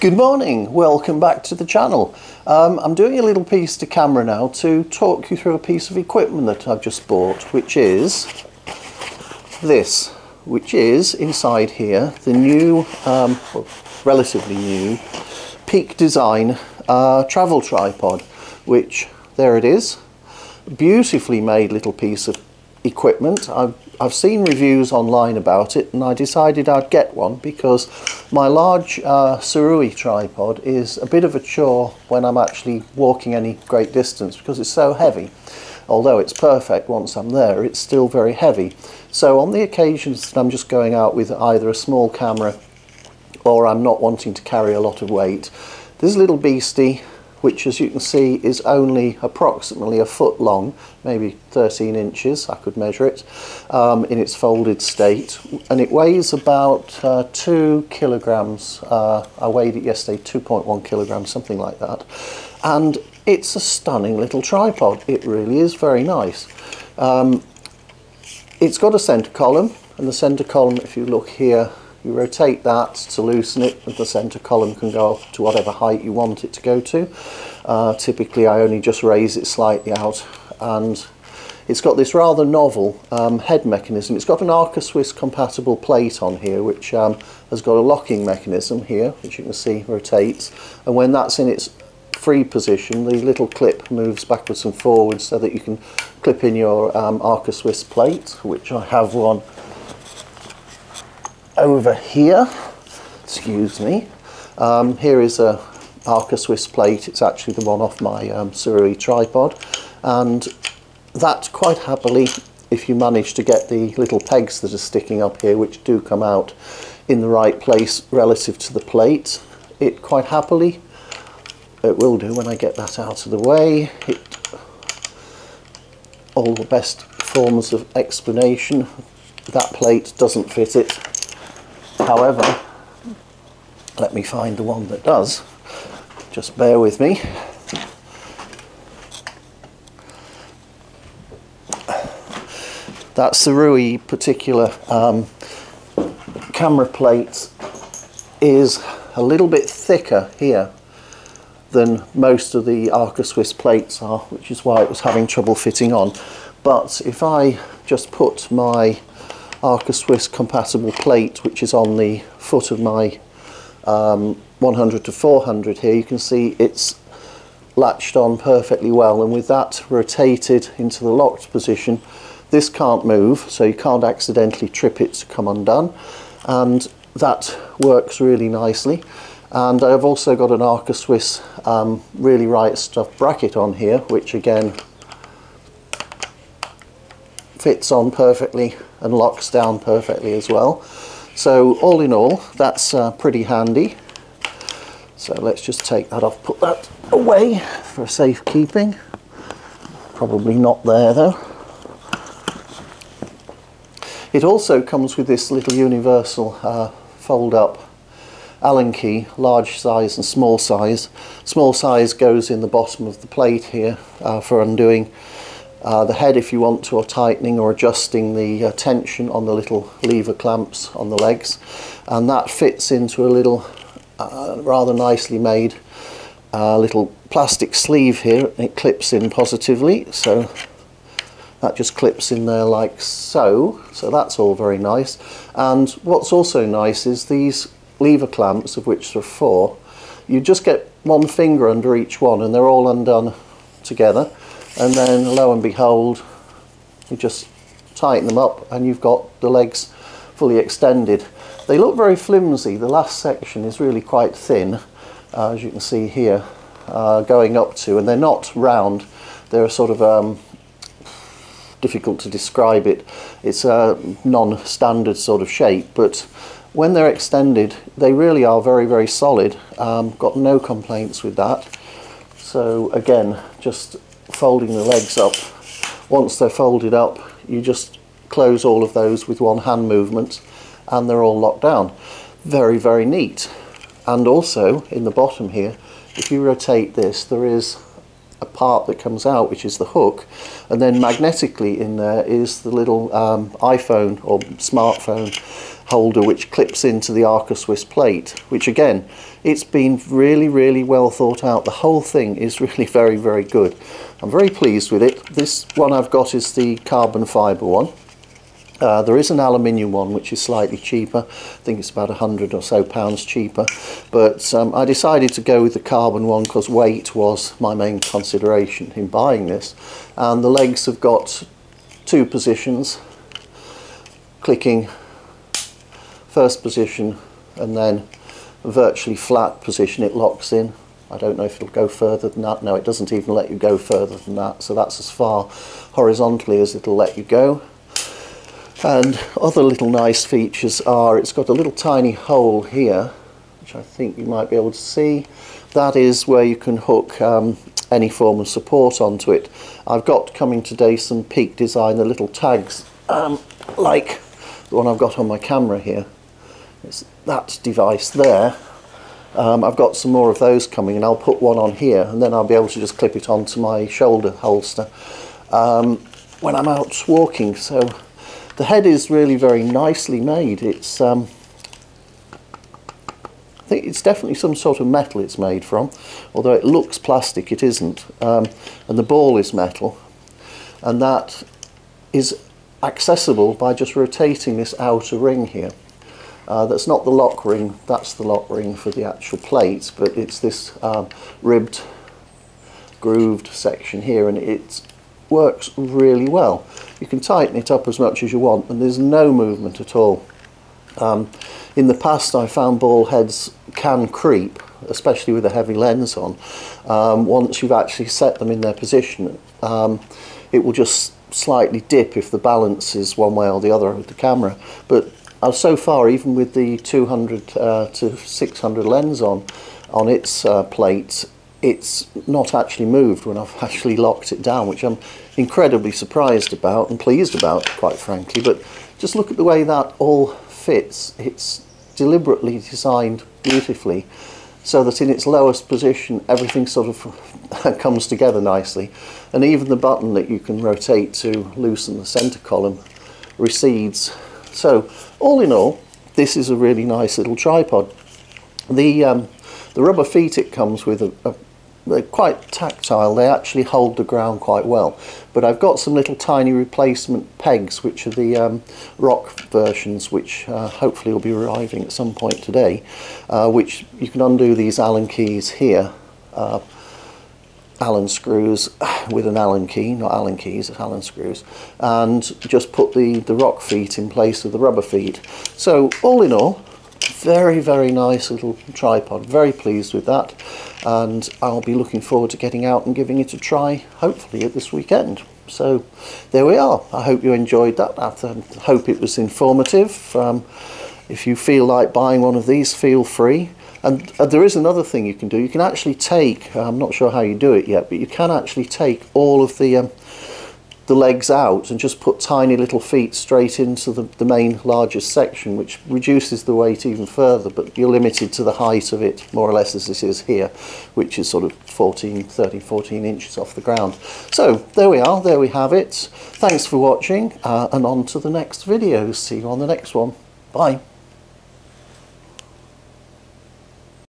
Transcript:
Good morning, welcome back to the channel. I'm doing a little piece to camera now to talk you through a piece of equipment that I've just bought, which is this, which is inside here the new, well, relatively new Peak Design travel tripod, which there it is, beautifully made little piece of equipment. I've seen reviews online about it and I decided I'd get one because my large Sirui tripod is a bit of a chore when I'm actually walking any great distance because it's so heavy. Although it's perfect once I'm there, it's still very heavy. So on the occasions that I'm just going out with either a small camera or I'm not wanting to carry a lot of weight, this little beastie, which as you can see is only approximately a foot long, maybe 13 inches, I could measure it, in its folded state, and it weighs about 2 kilograms. I weighed it yesterday, 2.1 kilograms, something like that, and it's a stunning little tripod. It really is very nice. It's got a centre column, and the centre column, if you look here, you rotate that to loosen it, and the centre column can go to whatever height you want it to go to. Typically I only just raise it slightly out, and it's got this rather novel head mechanism. It's got an Arca Swiss compatible plate on here which has got a locking mechanism here, which you can see rotates, and when that's in its free position the little clip moves backwards and forwards so that you can clip in your Arca Swiss plate, which I have one over here. Excuse me. Here is a Arca Swiss plate. It's actually the one off my Sirui tripod, and that quite happily, if you manage to get the little pegs that are sticking up here, which do come out in the right place relative to the plate, it quite happily, it will do when I get that out of the way. All the best forms of explanation, that plate doesn't fit it. However, let me find the one that does. Just bear with me. That Sirui particular camera plate is a little bit thicker here than most of the Arca Swiss plates are, which is why it was having trouble fitting on. But if I just put my Arca Swiss compatible plate, which is on the foot of my 100 to 400 here, you can see it's latched on perfectly well, and with that rotated into the locked position, this can't move, so you can't accidentally trip it to come undone, and that works really nicely. And I've also got an Arca Swiss really right stuff bracket on here, which again fits on perfectly and locks down perfectly as well. So all in all, that's pretty handy. So let's just take that off, put that away for safekeeping. Probably not there though. It also comes with this little universal fold up Allen key, large size and small size. Small size goes in the bottom of the plate here for undoing the head if you want to, or tightening or adjusting the tension on the little lever clamps on the legs, and that fits into a little rather nicely made little plastic sleeve here, and it clips in positively, so that just clips in there like so. So that's all very nice. And what's also nice is these lever clamps, of which there are 4, you just get one finger under each one and they're all undone together, and then lo and behold you just tighten them up and you've got the legs fully extended. They look very flimsy. The last section is really quite thin, as you can see here, going up to, and they're not round, they're sort of difficult to describe it. It's a non-standard sort of shape, but when they're extended they really are very, very solid. Got no complaints with that. So again, just folding the legs up. Once they're folded up, you just close all of those with one hand movement and they're all locked down. Very, very neat. And also in the bottom here, if you rotate this, there is a part that comes out, which is the hook, and then magnetically in there is the little iPhone or smartphone holder which clips into the Arca Swiss plate, which again, it's been really well thought out. The whole thing is really very good. I'm very pleased with it. This one I've got is the carbon fibre one. There is an aluminium one which is slightly cheaper. I think it's about £100 or so cheaper, but I decided to go with the carbon one because weight was my main consideration in buying this. And the legs have got two positions, clicking first position and then virtually flat position it locks in. I don't know if it'll go further than that. No, it doesn't even let you go further than that, so that's as far horizontally as it'll let you go. And other little nice features are, it's got a little tiny hole here, which I think you might be able to see. That is where you can hook any form of support onto it. I've got coming today some Peak Design, the little tags, like the one I've got on my camera here. It's that device there. I've got some more of those coming, and I'll put one on here, and then I'll be able to just clip it onto my shoulder holster when I'm out walking. So the head is really very nicely made. It's I think it's definitely some sort of metal it's made from, although it looks plastic, it isn't. And the ball is metal, and that is accessible by just rotating this outer ring here. That's not the lock ring, that's the lock ring for the actual plate, but it's this ribbed, grooved section here, and it works really well. You can tighten it up as much as you want, and there's no movement at all. In the past I found ball heads can creep, especially with a heavy lens on. Once you've actually set them in their position, it will just slightly dip if the balance is one way or the other with the camera. But so far, even with the 200 to 600 lens on its plate, it's not actually moved when I've actually locked it down, which I'm incredibly surprised about and pleased about, quite frankly. But just look at the way that all fits. It's deliberately designed beautifully so that in its lowest position everything sort of comes together nicely, and even the button that you can rotate to loosen the center column recedes. So all in all, this is a really nice little tripod. The rubber feet it comes with they're quite tactile. They actually hold the ground quite well. But I've got some little tiny replacement pegs, which are the rock versions, which hopefully will be arriving at some point today, which you can undo these Allen keys here, Allen screws with an Allen key, not Allen keys, Allen screws, and just put the rock feet in place of the rubber feet. So all in all, very nice little tripod. Very pleased with that, and I'll be looking forward to getting out and giving it a try, hopefully at this weekend. So there we are. I hope you enjoyed that. I hope it was informative. If you feel like buying one of these, feel free. And there is another thing you can do. You can actually take, I'm not sure how you do it yet, but you can actually take all of the legs out and just put tiny little feet straight into the main largest section, which reduces the weight even further, but you're limited to the height of it, more or less as this is here, which is sort of 13, 14 inches off the ground. So there we are, there we have it. Thanks for watching, and on to the next video. See you on the next one. Bye.